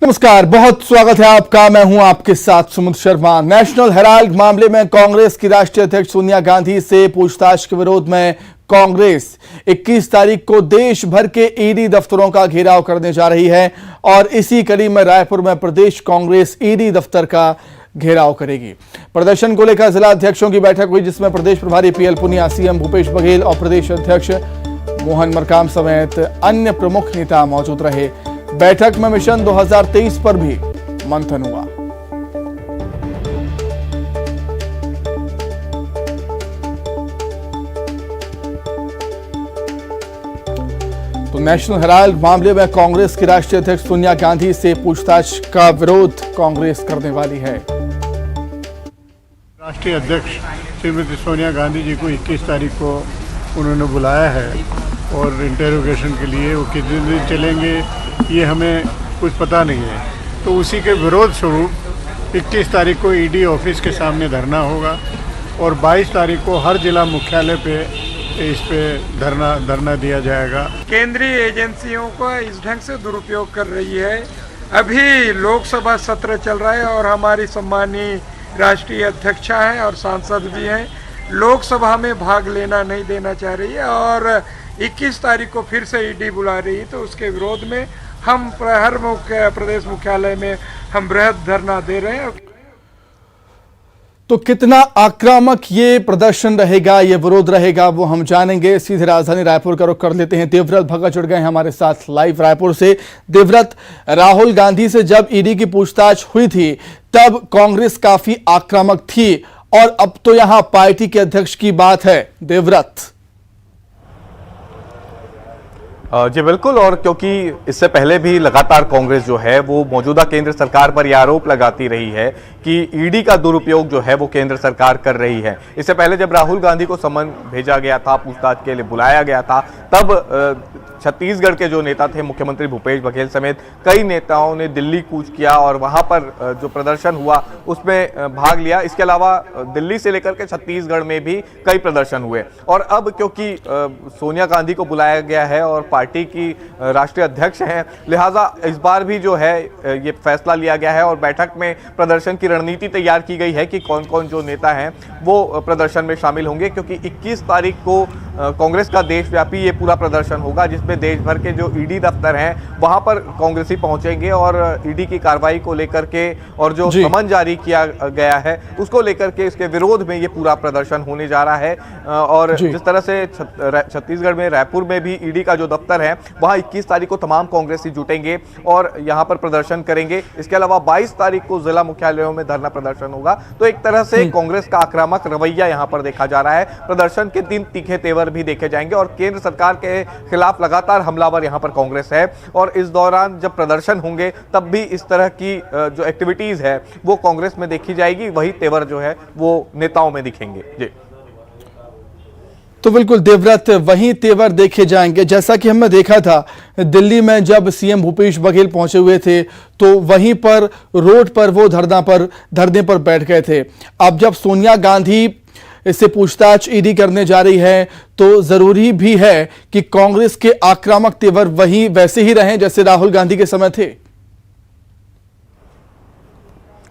नमस्कार, बहुत स्वागत है आपका। मैं हूं आपके साथ सुमित शर्मा। नेशनल हेराल्ड मामले में कांग्रेस की राष्ट्रीय अध्यक्ष सोनिया गांधी से पूछताछ के विरोध में कांग्रेस 21 तारीख को देश भर के ईडी दफ्तरों का घेराव करने जा रही है और इसी कड़ी में रायपुर में प्रदेश कांग्रेस ईडी दफ्तर का घेराव करेगी। प्रदर्शन को लेकर जिला अध्यक्षों की बैठक हुई, जिसमें प्रदेश प्रभारी पीएल पुनिया, सीएम भूपेश बघेल और प्रदेश अध्यक्ष मोहन मरकाम समेत अन्य प्रमुख नेता मौजूद रहे। बैठक में मिशन 2023 पर भी मंथन हुआ। तो नेशनल हेराल्ड मामले में कांग्रेस की राष्ट्रीय अध्यक्ष सोनिया गांधी से पूछताछ का विरोध कांग्रेस करने वाली है। राष्ट्रीय अध्यक्ष श्रीमती सोनिया गांधी जी को 21 तारीख को उन्होंने बुलाया है और इंटेरोगेशन के लिए। वो कितने दिन चलेंगे ये हमें कुछ पता नहीं है, तो उसी के विरोध स्वरूप 21 तारीख को ईडी ऑफिस के सामने धरना होगा और 22 तारीख को हर जिला मुख्यालय पे इस पे धरना दिया जाएगा। केंद्रीय एजेंसियों को इस ढंग से दुरुपयोग कर रही है। अभी लोकसभा सत्र चल रहा है और हमारी सम्मानीय राष्ट्रीय अध्यक्षा है और सांसद भी हैं। लोकसभा में भाग लेना नहीं देना चाह रही है और 21 तारीख को फिर से ईडी बुला रही है, तो उसके विरोध में हम हर प्रदेश मुख्यालय में हम बृहद धरना दे रहे हैं। तो कितना आक्रामक ये प्रदर्शन रहेगा, ये विरोध रहेगा, वो हम जानेंगे। सीधे राजधानी रायपुर का रुख कर लेते हैं। देवव्रत भगत जुड़ गए हैं हमारे साथ लाइव रायपुर से। देवव्रत, राहुल गांधी से जब ईडी की पूछताछ हुई थी तब कांग्रेस काफी आक्रामक थी और अब तो यहां पार्टी के अध्यक्ष की बात है। देवव्रत जी बिल्कुल, और क्योंकि इससे पहले भी लगातार कांग्रेस जो है वो मौजूदा केंद्र सरकार पर यह आरोप लगाती रही है कि ईडी का दुरुपयोग जो है वो केंद्र सरकार कर रही है। इससे पहले जब राहुल गांधी को समन भेजा गया था, पूछताछ के लिए बुलाया गया था, तब छत्तीसगढ़ के जो नेता थे, मुख्यमंत्री भूपेश बघेल समेत कई नेताओं ने दिल्ली कूच किया और वहां पर जो प्रदर्शन हुआ उसमें भाग लिया। इसके अलावा दिल्ली से लेकर के छत्तीसगढ़ में भी कई प्रदर्शन हुए और अब क्योंकि सोनिया गांधी को बुलाया गया है और पार्टी की राष्ट्रीय अध्यक्ष हैं, लिहाजा इस बार भी जो है ये फैसला लिया गया है और बैठक में प्रदर्शन की रणनीति तैयार की गई है कि कौन कौन जो नेता हैं वो प्रदर्शन में शामिल होंगे, क्योंकि 21 तारीख को कांग्रेस का देशव्यापी ये पूरा प्रदर्शन होगा, जिसमें देश भर के जो ईडी दफ्तर हैं वहां पर कांग्रेसी पहुंचेंगे और ईडी की कार्रवाई को लेकर के और जो समन जारी किया गया है उसको लेकर के इसके विरोध में ये पूरा प्रदर्शन होने जा रहा है। और जिस तरह से छत्तीसगढ़ में रायपुर में भी ईडी का जो दफ्तर है वहां 21 तारीख को तमाम कांग्रेसी जुटेंगे और यहां पर प्रदर्शन करेंगे। इसके अलावा 22 तारीख को जिला मुख्यालयों में धरना प्रदर्शन होगा। तो एक तरह से कांग्रेस का आक्रामक रवैया यहां पर देखा जा रहा है। प्रदर्शन के दिन तीखे तेवर भी देखे जाएंगे और केंद्र सरकार के खिलाफ लगातार हमलावर यहां पर कांग्रेस है और इस दौरान जब प्रदर्शन होंगे तब भी इस तरह की जो एक्टिविटीज है वो कांग्रेस में देखी जाएगी, वही तेवर जो है वो नेताओं में दिखेंगे। जी तो बिल्कुल देवव्रत, वहीं तेवर देखे जाएंगे। जैसा कि हमने देखा था दिल्ली में जब सीएम भूपेश बघेल पहुंचे हुए थे तो वहीं पर रोड पर वो धरने पर बैठ गए थे। अब जब सोनिया गांधी इससे पूछताछ ईडी करने जा रही है तो जरूरी भी है कि कांग्रेस के आक्रामक तेवर वहीं वैसे ही रहें जैसे राहुल गांधी के समय थे।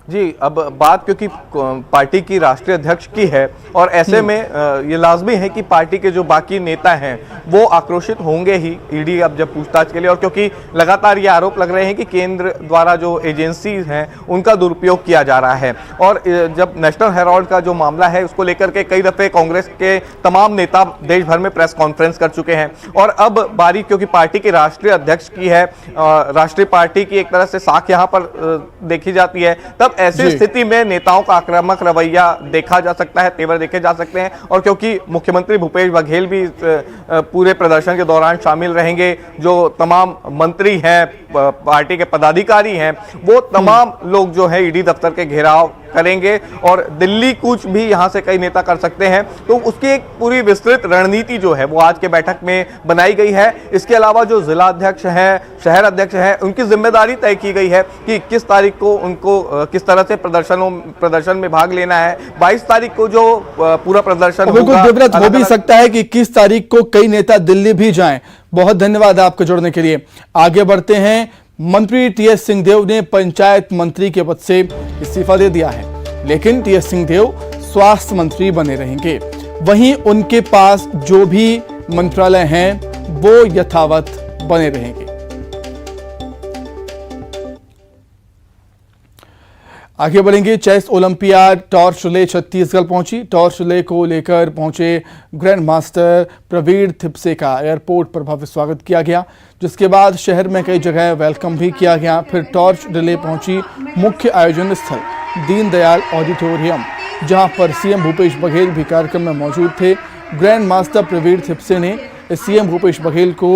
जी, अब बात क्योंकि पार्टी की राष्ट्रीय अध्यक्ष की है और ऐसे में ये लाजमी है कि पार्टी के जो बाकी नेता हैं वो आक्रोशित होंगे ही ईडी अब जब पूछताछ के लिए, और क्योंकि लगातार ये आरोप लग रहे हैं कि केंद्र द्वारा जो एजेंसीज हैं उनका दुरुपयोग किया जा रहा है। और जब नेशनल हेराल्ड का जो मामला है उसको लेकर के कई दफे कांग्रेस के तमाम नेता देश भर में प्रेस कॉन्फ्रेंस कर चुके हैं और अब बारी क्योंकि पार्टी के राष्ट्रीय अध्यक्ष की है, राष्ट्रीय पार्टी की एक तरह से साख यहाँ पर देखी जाती है, तब ऐसी स्थिति में नेताओं का आक्रामक रवैया देखा जा सकता है, तेवर देखे जा सकते हैं। और क्योंकि मुख्यमंत्री भूपेश बघेल भी पूरे प्रदर्शन के दौरान शामिल रहेंगे, जो तमाम मंत्री हैं, पार्टी के पदाधिकारी हैं, वो तमाम लोग जो है ईडी दफ्तर के घेराव करेंगे और दिल्ली कूच भी यहां से कई नेता कर सकते हैं। तो उसकी एक पूरी विस्तृत रणनीति जो है वो आज के बैठक में बनाई गई है। इसके अलावा जो जिला अध्यक्ष हैं, शहर अध्यक्ष हैं, उनकी जिम्मेदारी तय की गई है कि 21 तारीख को उनको किस तरह से प्रदर्शन में भाग लेना है। 22 तारीख को जो पूरा प्रदर्शन बिल्कुल देवव्रत, हो भी सकता है कि 21 तारीख को कई नेता दिल्ली भी जाएं। बहुत धन्यवाद आपको जुड़ने के लिए। आगे बढ़ते हैं मंत्री टीएस सिंहदेव ने पंचायत मंत्री के पद से इस्तीफा दे दिया है, लेकिन टीएस सिंहदेव स्वास्थ्य मंत्री बने रहेंगे। वहीं उनके पास जो भी मंत्रालय हैं वो यथावत बने रहेंगे। आगे बढ़ेंगे। Chess olympiad torch relay Chhattisgarh पहुंची। टॉर्च रिले को लेकर पहुंचे ग्रैंड मास्टर प्रवीण थिप्से का एयरपोर्ट पर भव्य स्वागत किया गया, जिसके बाद शहर में कई जगह वेलकम भी किया गया। फिर टॉर्च रिले पहुंची मुख्य आयोजन स्थल दीनदयाल ऑडिटोरियम, जहां पर सीएम भूपेश बघेल भी कार्यक्रम में मौजूद थे। ग्रैंड मास्टर प्रवीण थिप्से ने सीएम भूपेश बघेल को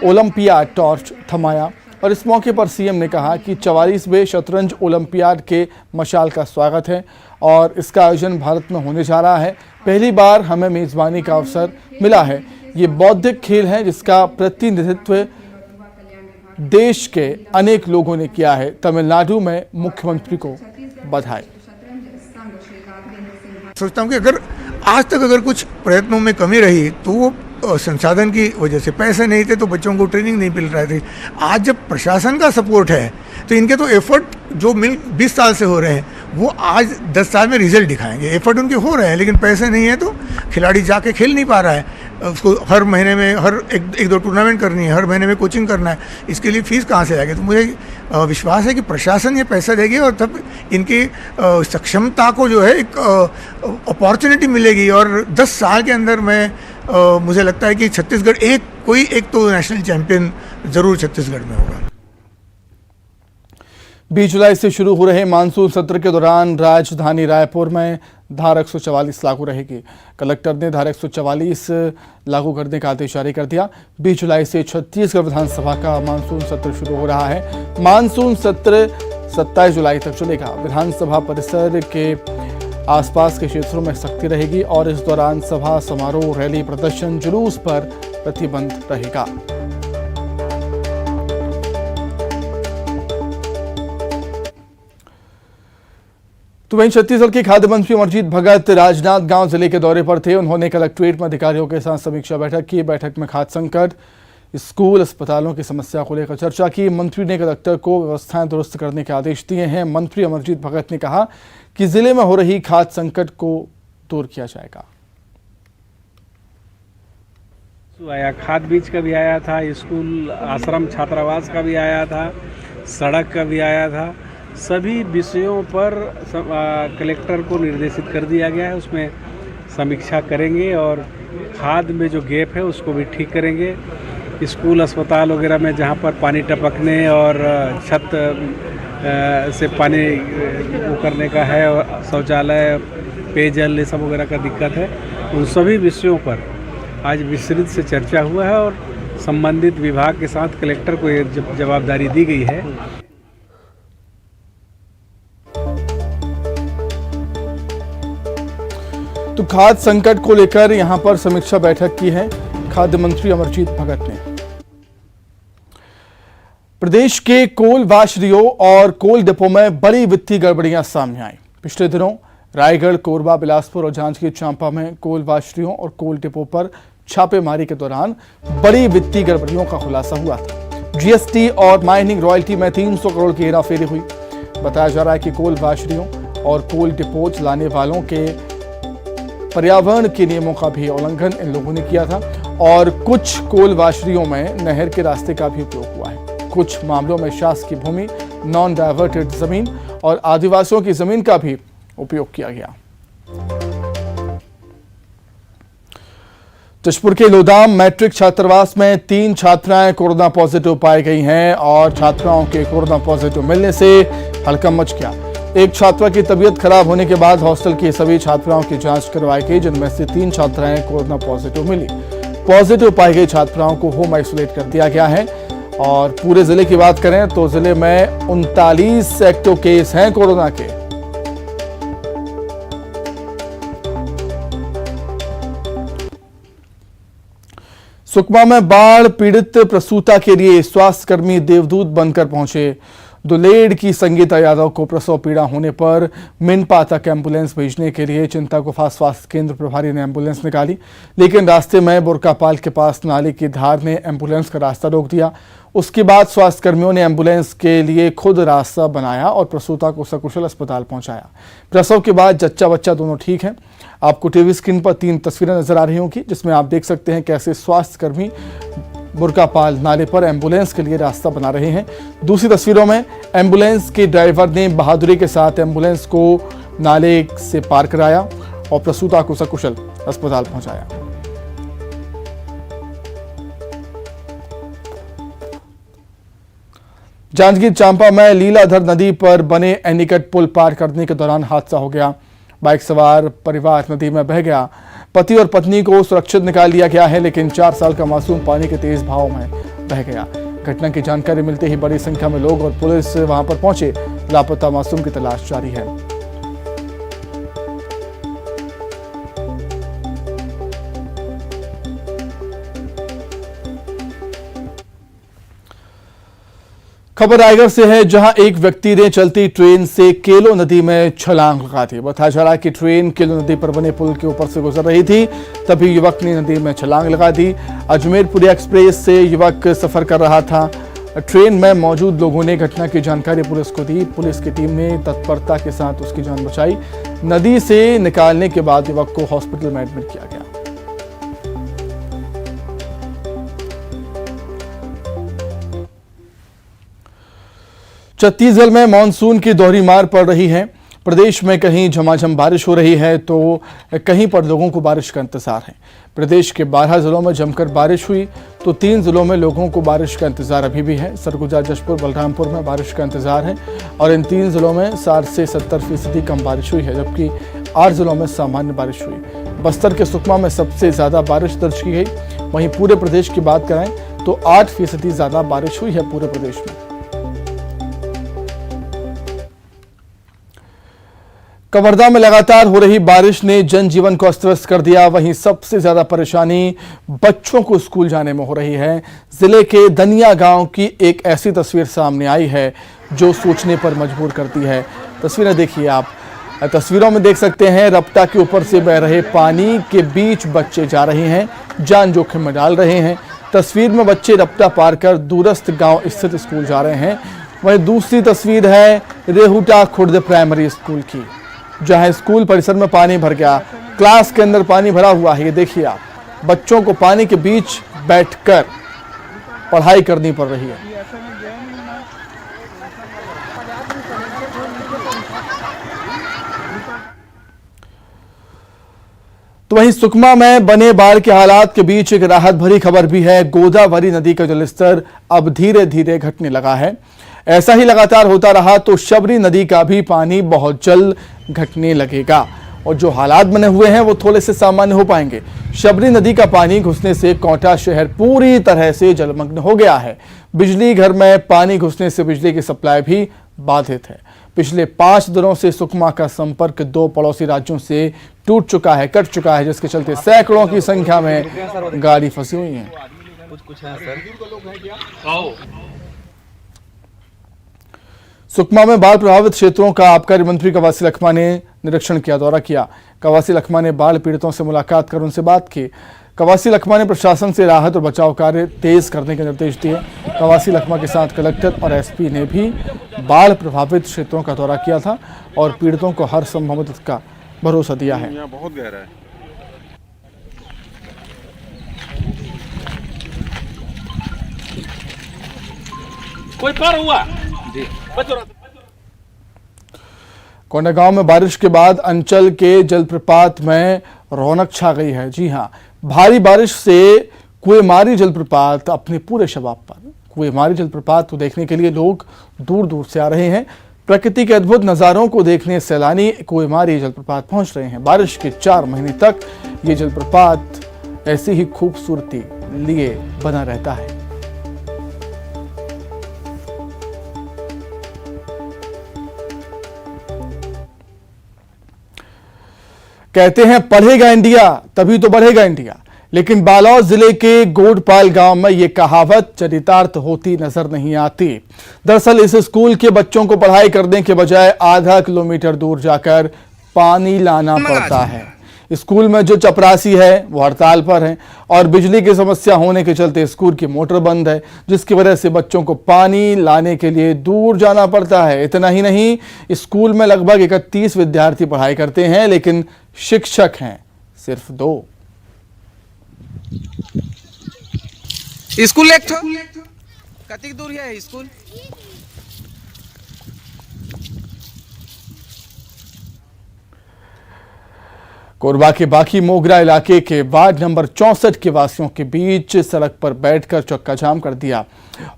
ओलंपियाड टॉर्च थमाया और इस मौके पर सीएम ने कहा कि 44वें शतरंज ओलंपियाड के मशाल का स्वागत है और इसका आयोजन भारत में होने जा रहा है। पहली बार हमें मेजबानी का अवसर मिला है। ये बौद्धिक खेल है जिसका प्रतिनिधित्व देश के अनेक लोगों ने किया है। तमिलनाडु में मुख्यमंत्री को बधाई। सोचता हूँ कि अगर आज तक अगर कुछ प्रयत्नों में कमी रही तो वो संसाधन की वजह से, पैसे नहीं थे तो बच्चों को ट्रेनिंग नहीं मिल रही थी। आज जब प्रशासन का सपोर्ट है तो इनके तो एफर्ट जो 20 साल से हो रहे हैं वो आज 10 साल में रिजल्ट दिखाएंगे। एफर्ट उनके हो रहे हैं लेकिन पैसे नहीं है तो खिलाड़ी जाके खेल नहीं पा रहा है। उसको हर महीने में हर एक दो टूर्नामेंट करनी है, हर महीने में कोचिंग करना है, इसके लिए फीस कहाँ से आएगी। तो मुझे विश्वास है कि प्रशासन ये पैसा देगी और तब इनकी सक्षमता को जो है एक अपॉर्चुनिटी मिलेगी और 10 साल के अंदर में मुझे लगता है कि छत्तीसगढ़ कोई एक तो नेशनल चैंपियन जरूर छत्तीसगढ़ में होगा। 20 जुलाई से शुरू हो रहे मानसून सत्र के दौरान राजधानी रायपुर में धारा 144 लागू रहेगी। कलेक्टर ने धारा 144 लागू करने का आदेश जारी कर दिया। 20 जुलाई से छत्तीसगढ़ विधानसभा का मानसून सत्र शुरू हो रहा है। मानसून सत्र 27 जुलाई तक चलेगा। विधानसभा परिसर के आसपास के क्षेत्रों में सख्ती रहेगी और इस दौरान सभा समारोह, रैली, प्रदर्शन, जुलूस पर प्रतिबंध रहेगा। तो वहीं छत्तीसगढ़ के खाद्य मंत्री अमरजीत भगत राजनांदगांव जिले के दौरे पर थे। उन्होंने कलेक्ट्रेट में अधिकारियों के साथ समीक्षा बैठक की। बैठक में खाद्य संकट, स्कूल, अस्पतालों की समस्या को लेकर चर्चा की। मंत्री ने कलेक्टर को व्यवस्थाएं दुरुस्त करने के आदेश दिए हैं। मंत्री अमरजीत भगत ने कहा कि जिले में हो रही खाद्य संकट को दूर किया जाएगा। आया खाद बीज का भी आया था, स्कूल आश्रम छात्रावास का भी आया था, सड़क का भी आया था। सभी विषयों पर कलेक्टर को निर्देशित कर दिया गया है। उसमें समीक्षा करेंगे और खाद में जो गैप है उसको भी ठीक करेंगे। स्कूल, अस्पताल वगैरह में जहाँ पर पानी टपकने और छत से पानी वो करने का है और शौचालय, पेयजल, ये सब वगैरह का दिक्कत है, उन सभी विषयों पर आज विस्तृत से चर्चा हुआ है और संबंधित विभाग के साथ कलेक्टर को ये जवाबदारी दी गई है। तो खाद्य संकट को लेकर यहां पर समीक्षा बैठक की है खाद्य मंत्री अमरजीत भगत ने। प्रदेश के कोल वाशरियों और कोल डिपो में बड़ी वित्तीय गड़बड़ियां सामने आई। पिछले दिनों रायगढ़, कोरबा, बिलासपुर और जांजगीर चांपा में कोल वाशरियों और कोल डिपो पर छापेमारी के दौरान बड़ी वित्तीय गड़बड़ियों का खुलासा हुआ था। जीएसटी और माइनिंग रॉयल्टी में 300 करोड़ की हेराफेरी हुई। बताया जा रहा है कि कोल वाशरियों और कोल डिपो चलाने वालों के पर्यावरण के नियमों का भी उल्लंघन इन लोगों ने किया था और कुछ कोल वाशरियों में नहर के रास्ते का भी उपयोग हुआ है। कुछ मामलों में शासकीय भूमि, नॉन डाइवर्टेड जमीन और आदिवासियों की जमीन का भी उपयोग किया गया। जशपुर के लोदाम मैट्रिक छात्रावास में 3 छात्राएं कोरोना पॉजिटिव पाई गई हैं और छात्राओं के कोरोना पॉजिटिव मिलने से हड़कंप मच गया। एक छात्रा की तबीयत खराब होने के बाद हॉस्टल की सभी छात्राओं की जांच करवाई गई, जिनमें से 3 छात्राएं कोरोना पॉजिटिव मिली। पॉजिटिव पाई गई छात्राओं को होम आइसोलेट कर दिया गया है। और पूरे जिले की बात करें तो जिले में 39 एक्टिव केस हैं कोरोना के। सुकमा में बाढ़ पीड़ित प्रसूता के लिए स्वास्थ्यकर्मी देवदूत बनकर पहुंचे। दुलेड़ की संगीता यादव को प्रसव पीड़ा होने पर मिनपा तक एम्बुलेंस भेजने के लिए चिंतागुफा स्वास्थ्य केंद्र प्रभारी ने एम्बुलेंस निकाली, लेकिन रास्ते में बुरकापाल के पास नाली की धार ने एम्बुलेंस का रास्ता रोक दिया। उसके बाद स्वास्थ्य कर्मियों ने एम्बुलेंस के लिए खुद रास्ता बनाया और प्रसूता को सकुशल अस्पताल पहुंचाया। प्रसव के बाद जच्चा बच्चा दोनों ठीक हैं। आपको टीवी स्क्रीन पर 3 तस्वीरें नजर आ रही होंगी, जिसमें आप देख सकते हैं कैसे स्वास्थ्य कर्मी बुरकापाल नाले पर एम्बुलेंस के लिए रास्ता बना रहे हैं। दूसरी तस्वीरों में एम्बुलेंस के ड्राइवर ने बहादुरी के साथ एम्बुलेंस को नाले से पार कराया और प्रसूता को सकुशल अस्पताल पहुंचाया। जांजगीर चांपा में लीलाधर नदी पर बने एनीकट पुल पार करने के दौरान हादसा हो गया। बाइक सवार परिवार नदी में बह गया। पति और पत्नी को सुरक्षित निकाल लिया गया है, लेकिन 4 साल का मासूम पानी के तेज बहाव में बह गया। घटना की जानकारी मिलते ही बड़ी संख्या में लोग और पुलिस वहां पर पहुंचे। लापता मासूम की तलाश जारी है। खबर रायगढ़ से है, जहां एक व्यक्ति ने चलती ट्रेन से केलो नदी में छलांग लगा दी। बताया जा रहा है कि ट्रेन केलो नदी पर बने पुल के ऊपर से गुजर रही थी, तभी युवक ने नदी में छलांग लगा दी। अजमेरपुरी एक्सप्रेस से युवक सफर कर रहा था। ट्रेन में मौजूद लोगों ने घटना की जानकारी पुलिस को दी। पुलिस की टीम ने तत्परता के साथ उसकी जान बचाई। नदी से निकालने के बाद युवक को हॉस्पिटल में एडमिट किया गया। छत्तीसगढ़ में मानसून की दोहरी मार पड़ रही है। प्रदेश में कहीं झमाझम बारिश हो रही है तो कहीं पर लोगों को बारिश का इंतजार है। प्रदेश के 12 जिलों में जमकर बारिश हुई तो 3 जिलों में लोगों को बारिश का इंतजार अभी भी है। सरगुजा, जशपुर, बलरामपुर में बारिश का इंतजार है और इन 3 जिलों में 60 से 70% कम बारिश हुई है, जबकि 8 जिलों में सामान्य बारिश हुई। बस्तर के सुकमा में सबसे ज्यादा बारिश दर्ज की गई। वहीं पूरे प्रदेश की बात करें तो 8% ज्यादा बारिश हुई है पूरे प्रदेश में। कवर्धा में लगातार हो रही बारिश ने जनजीवन को अस्त व्यस्त कर दिया। वहीं सबसे ज्यादा परेशानी बच्चों को स्कूल जाने में हो रही है। जिले के दनिया गांव की एक ऐसी तस्वीर सामने आई है जो सोचने पर मजबूर करती है। तस्वीरें देखिए आप। तस्वीरों में देख सकते हैं रपटा के ऊपर से बह रहे पानी के बीच बच्चे जा रहे हैं, जान जोखिम में डाल रहे हैं। तस्वीर में बच्चे रपटा पार कर दूरस्थ गांव स्थित स्कूल जा रहे हैं। वहीं दूसरी तस्वीर है रेहुटा खुर्द प्राइमरी स्कूल की, जहां स्कूल परिसर में पानी भर गया। क्लास के अंदर पानी भरा हुआ है। ये देखिए आप, बच्चों को पानी के बीच बैठकर पढ़ाई करनी पड़ रही है। तो वहीं सुकमा में बने बाढ़ के हालात के बीच एक राहत भरी खबर भी है। गोदावरी नदी का जलस्तर अब धीरे धीरे घटने लगा है। ऐसा ही लगातार होता रहा तो शबरी नदी का भी पानी बहुत जल्द घटने लगेगा और जो हालात बने हुए हैं वो थोड़े से सामान्य हो पाएंगे। शबरी नदी का पानी घुसने से कोटा शहर पूरी तरह से जलमग्न हो गया है। बिजली घर में पानी घुसने से बिजली की सप्लाई भी बाधित है। पिछले 5 दिनों से सुकमा का संपर्क 2 पड़ोसी राज्यों से टूट चुका है, कट चुका है, जिसके चलते सैकड़ों की संख्या में गाड़ी फंसी हुई है। सुकमा में बाढ़ प्रभावित क्षेत्रों का आबकारी मंत्री कवासी लखमा ने निरीक्षण किया, दौरा किया। कवासी लखमा ने बाढ़ पीड़ितों से मुलाकात कर उनसे बात की। कवासी लखमा ने प्रशासन से राहत और बचाव कार्य तेज करने के निर्देश दिए। कवासी लखमा के साथ कलेक्टर और एसपी ने भी बाढ़ प्रभावित क्षेत्रों का दौरा किया था और पीड़ितों को हर संभव मदद का भरोसा दिया है। बहुत गहरा है। कोई पार हुआ जी। कोंडागांव में बारिश के बाद अंचल के जलप्रपात में रौनक छा गई है। जी हां, भारी बारिश से कुएमारी जलप्रपात अपने पूरे शबाब पर। कुएमारी जलप्रपात को देखने के लिए लोग दूर दूर से आ रहे हैं। प्रकृति के अद्भुत नज़ारों को देखने सैलानी कुएमारी जलप्रपात पहुंच रहे हैं। बारिश के 4 महीने तक ये जलप्रपात ऐसी ही खूबसूरती लिए बना रहता है। कहते हैं पढ़ेगा इंडिया तभी तो बढ़ेगा इंडिया। लेकिन बालोद जिले के गोडपाल गांव में ये कहावत चरितार्थ होती नजर नहीं आती। दरअसल इस स्कूल के बच्चों को पढ़ाई करने के बजाय आधा किलोमीटर दूर जाकर पानी लाना पड़ता है। स्कूल में जो चपरासी है वो हड़ताल पर है और बिजली की समस्या होने के चलते स्कूल की मोटर बंद है, जिसकी वजह से बच्चों को पानी लाने के लिए दूर जाना पड़ता है। इतना ही नहीं, स्कूल में लगभग 31 विद्यार्थी पढ़ाई करते हैं, लेकिन शिक्षक हैं सिर्फ 2। स्कूल एक कतिक दूर है स्कूल? कोरबा के बाकी मोगरा इलाके के वार्ड नंबर 64 के वासियों के बीच सड़क पर बैठकर चक्का जाम कर दिया।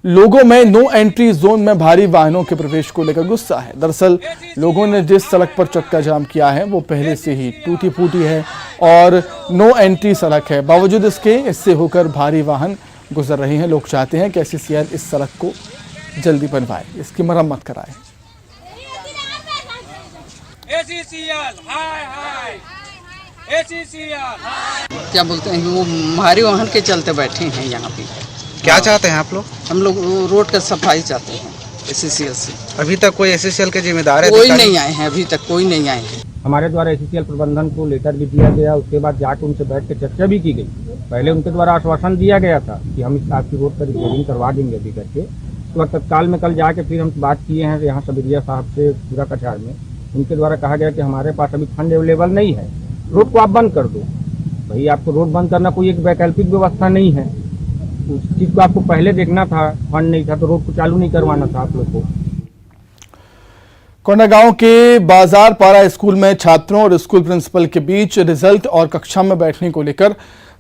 लोगों में नो एंट्री जोन में भारी वाहनों के प्रवेश को लेकर गुस्सा है। दरअसल लोगों ने जिस सड़क पर चक्का जाम किया है वो पहले से ही टूटी फूटी है और नो एंट्री सड़क है। बावजूद इससे होकर भारी वाहन गुजर रहे हैं। लोग चाहते हैं कि SCCL इस सड़क को जल्दी बनवाए, इसकी मरम्मत कराए। क्या बोलते हैं, वो भारी वाहन के चलते बैठे हैं यहाँ पे। क्या चाहते हैं आप लोग? हम लोग रोड का सफाई चाहते हैं SCCL से। अभी तक कोई SCCL के जिम्मेदार है? कोई नहीं आए हैं, अभी तक कोई नहीं आए हैं। हमारे द्वारा SCCL प्रबंधन को लेटर भी दिया गया, उसके बाद जाकर उनसे बैठ कर चर्चा भी की गई। पहले उनके द्वारा आश्वासन दिया गया था कि हम इस आपकी रोड पर रिपेयरिंग करवा देंगे अभी करके। तो तत्काल में कल जाके फिर हम बात किए हैं यहाँ सबरिया साहब से पूरा कछाड़ में। उनके द्वारा कहा गया कि हमारे पास अभी फंड अवेलेबल नहीं है, रोड को आप बंद कर दो। भाई आपको रोड बंद करना कोई एक वैकल्पिक व्यवस्था नहीं है, उस चीज को आपको पहले देखना था। फंड नहीं था तो रोड को चालू नहीं करवाना था आप लोग को। कोंडागांव के बाजार पारा स्कूल में छात्रों और स्कूल प्रिंसिपल के बीच रिजल्ट और कक्षा में बैठने को लेकर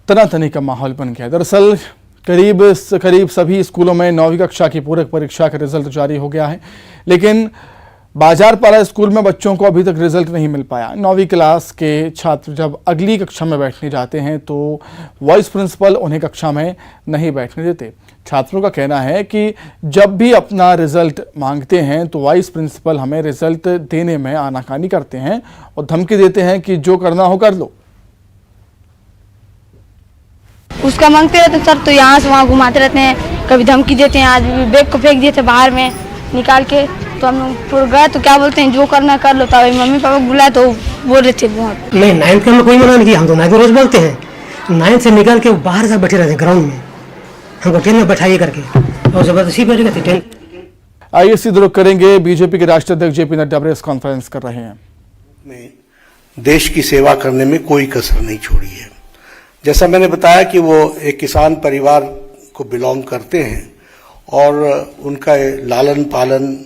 तनातनी का माहौल बन गया। दरअसल करीब सभी स्कूलों में 9वीं कक्षा की पूरक परीक्षा का रिजल्ट जारी हो गया है, लेकिन बाजार पारा स्कूल में बच्चों को अभी तक रिजल्ट नहीं मिल पाया। 9वीं क्लास के छात्र जब अगली कक्षा में बैठने जाते हैं तो वाइस प्रिंसिपल उन्हें कक्षा में नहीं बैठने देते। छात्रों का कहना है कि जब भी अपना रिजल्ट मांगते हैं तो वाइस प्रिंसिपल हमें रिजल्ट देने में आनाकानी करते हैं और धमकी देते हैं कि जो करना हो कर लो। उसका मांगते रहते सर, तो यहाँ से वहाँ घुमाते रहते हैं, कभी धमकी देते हैं। आज बैग को फेंक दिए थे बाहर में निकाल के, तो हम लोग गए तो क्या बोलते हैं जो करना कर लो। तब मम्मी पापा बुलाए तो बोल रहे थे बहुत। नहीं, 9th का कोई मना नहीं किया, हम तो 9th को रोज बोलते हैं। 9th से निकाल के बाहर से बैठे रहते ग्राउंड में, हमको 10 में बैठाइए करके और जबरदस्ती बैठ गए थे 10। आइए सीधे रुख करेंगे, बीजेपी के राष्ट्रीय अध्यक्ष JP नड्डा प्रेस कॉन्फ्रेंस कर रहे हैं। देश की सेवा करने में कोई कसर नहीं छोड़ी है। जैसा मैंने बताया कि वो एक किसान परिवार को बिलोंग करते हैं और उनका लालन पालन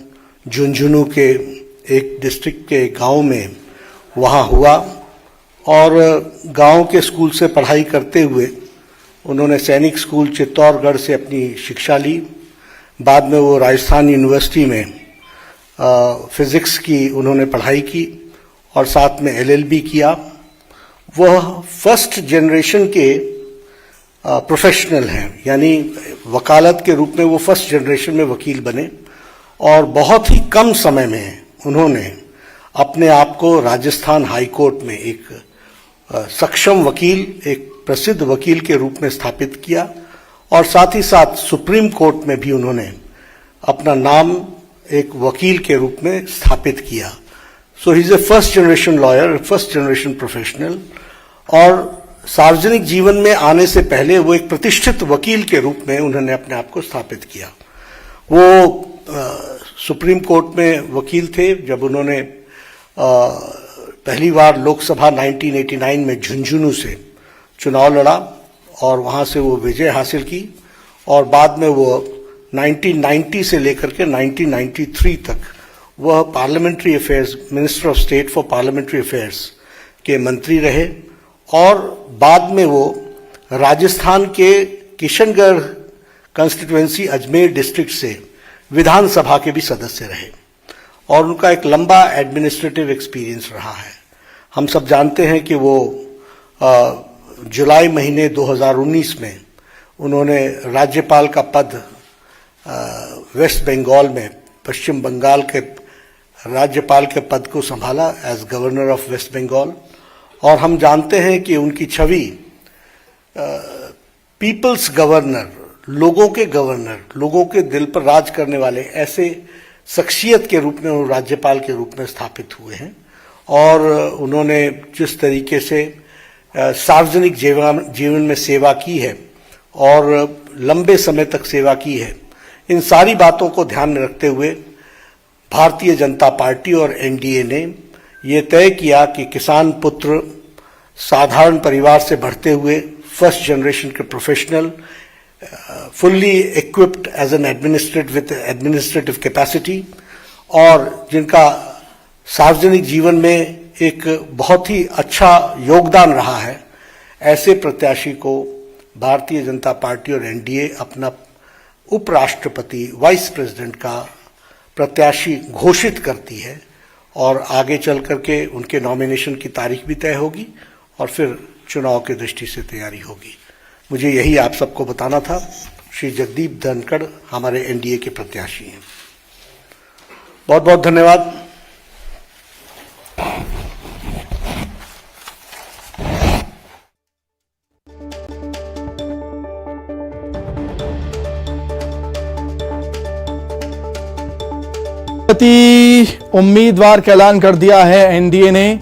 झुंझुनू के एक डिस्ट्रिक्ट के गांव में वहाँ हुआ और गांव के स्कूल से पढ़ाई करते हुए उन्होंने सैनिक स्कूल चित्तौड़गढ़ से अपनी शिक्षा ली। बाद में वो राजस्थान यूनिवर्सिटी में फिजिक्स की उन्होंने पढ़ाई की और साथ में LLB किया। वह फर्स्ट जनरेशन के प्रोफेशनल हैं, यानी वकालत के रूप में वो फर्स्ट जनरेशन में वकील बने और बहुत ही कम समय में उन्होंने अपने आप को राजस्थान हाई कोर्ट में एक सक्षम वकील, एक प्रसिद्ध वकील के रूप में स्थापित किया और साथ ही साथ सुप्रीम कोर्ट में भी उन्होंने अपना नाम एक वकील के रूप में स्थापित किया। So he is a first generation lawyer, first generation professional. और सार्वजनिक जीवन में आने से पहले वो एक प्रतिष्ठित वकील के रूप में उन्होंने अपने आप को स्थापित किया। वो सुप्रीम कोर्ट में वकील थे जब उन्होंने पहली बार लोकसभा 1989 में झुंझुनू से चुनाव लड़ा और वहां से वो विजय हासिल की और बाद में वो 1990 से लेकर के 1993 तक वह parliamentary affairs, minister of state for parliamentary affairs के मंत्री रहे और बाद में वो राजस्थान के किशनगढ़ कंस्टिट्यूएंसी अजमेर डिस्ट्रिक्ट से विधानसभा के भी सदस्य रहे और उनका एक लंबा एडमिनिस्ट्रेटिव एक्सपीरियंस रहा है। हम सब जानते हैं कि वो जुलाई महीने 2019 में उन्होंने राज्यपाल का पद वेस्ट बंगाल में, पश्चिम बंगाल के राज्यपाल के पद को संभाला as governor of West Bengal. और हम जानते हैं कि उनकी छवि पीपल्स गवर्नर, लोगों के गवर्नर, लोगों के दिल पर राज करने वाले ऐसे शख्सियत के रूप में वो राज्यपाल के रूप में स्थापित हुए हैं। और उन्होंने जिस तरीके से सार्वजनिक जीवन में सेवा की है और लंबे समय तक सेवा की है, इन सारी बातों को ध्यान में रखते हुए भारतीय जनता पार्टी और एनडीए ने ये तय किया कि किसान पुत्र, साधारण परिवार से बढ़ते हुए फर्स्ट जनरेशन के professional, fully equipped as an administrative capacity और जिनका सार्वजनिक जीवन में एक बहुत ही अच्छा योगदान रहा है, ऐसे प्रत्याशी को भारतीय जनता पार्टी और एनडीए अपना उपराष्ट्रपति, वाइस प्रेसिडेंट का प्रत्याशी घोषित करती है। और आगे चल करके उनके नॉमिनेशन की तारीख भी तय होगी और फिर चुनाव की दृष्टि से तैयारी होगी। मुझे यही आप सबको बताना था। श्री जगदीप धनखड़ हमारे एनडीए के प्रत्याशी हैं। बहुत बहुत धन्यवाद। उम्मीदवार का ऐलान कर दिया है एनडीए ने।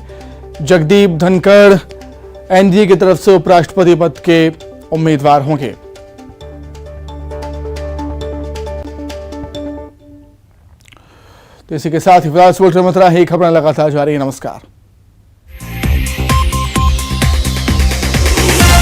जगदीप धनखड़ एनडीए की तरफ से उपराष्ट्रपति पद के उम्मीदवार होंगे। तो इसी के साथ ही फिलहाल खबर लगातार जारी है। नमस्कार।